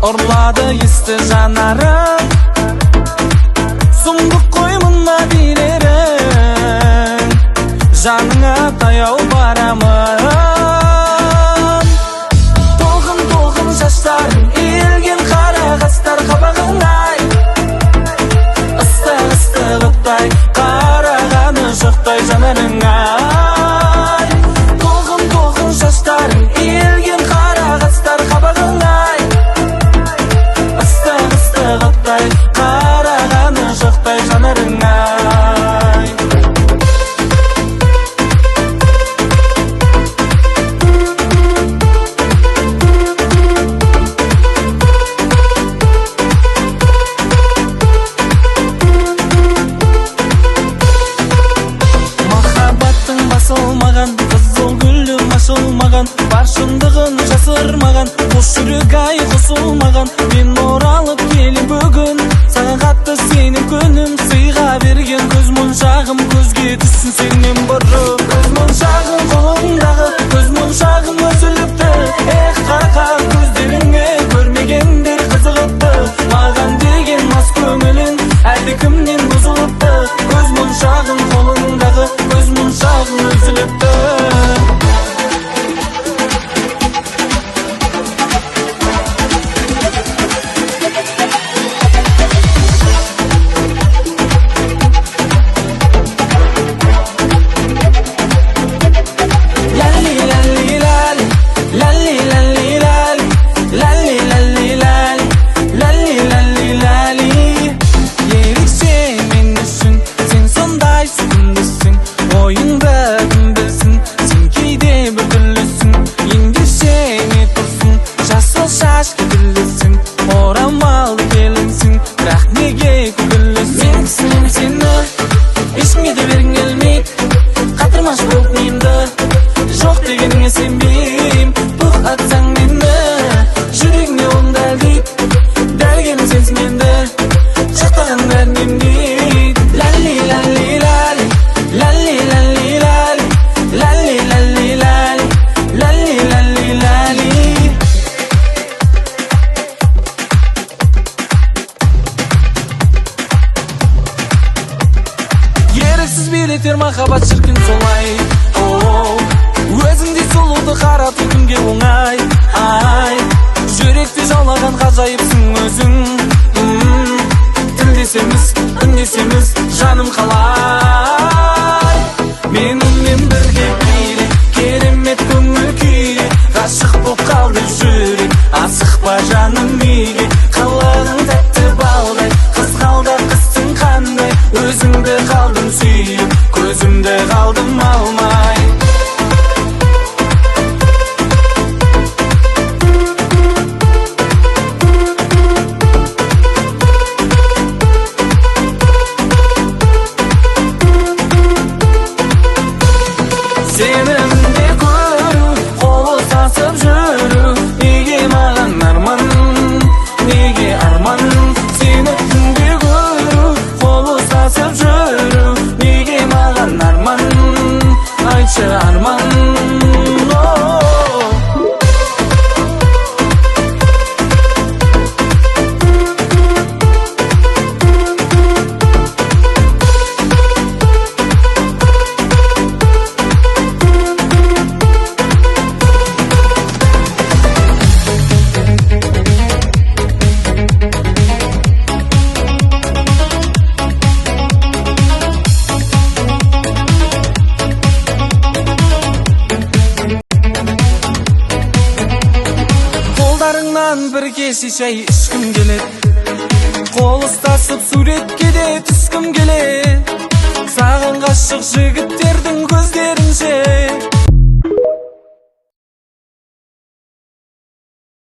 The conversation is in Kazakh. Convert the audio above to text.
Orladı esti janarım Sumduk koymuna bilerim Janına tayau baramın Dolgın şaşlarım ilgin kara gastar kabağınay Istık ıttay karağanı şoqtay janarыңay Dolgın şaşlarım ilgin kara gastar kabağınay Istık ıttay karağanı şoqtay janarыңay Kızıl gülüm açılmagan Бар шындығын жасырмаған Қос жүрек ай қосылмаған Мен оралып келем бүгін Саған қатты сенің күнім Сыйға берген көз моншағым Көзге түссін сенен бұрын Көз моншағым қолыңдағы Көз моншағым үзіліпті Эх қарқа көздеріңе Көрмегендер қызығыпты Маған деген мас көңілің Әлде кімнен бұзылыпты Көз моншағым қолыңдағы Көз моншағым үзіліпті Жоқ дегеніңе сенбейм Бұқ атсаң мені Жүрегіңе онда дейт Дәргенім сенсің енді Шақтаған бәрінен дейт Ләли ләли ләли Ләли ләли ләли Ләли ләли ләли Ләли ләли ләли Еріксіз билетер махаббат шіркін солай Өзіңдей сұлуды қарату кімге оңай Ай, жүректі жаулаған ғажайыпсың өзің Тілдесеміз, үндесеміз, жаным қалай Менімен бірге биле, керемет көңіл күйге Ғашық боп қалды жүрек, асықпа жаным үйге Қылығың тәтті балдай, қызғалдақ қыстың қандай Өзіңді қалдым сүйіп, көзімді қалдым алмай Сенімде көру, қолы сасып жүру Неге маған арман, неге арман Сені түнде көру, қолы сасып жүру Неге маған арман, айтшы арман Бірге шешей ішкім келет Қол ұстасып суретке де түскім келет Саған ғашық жігіт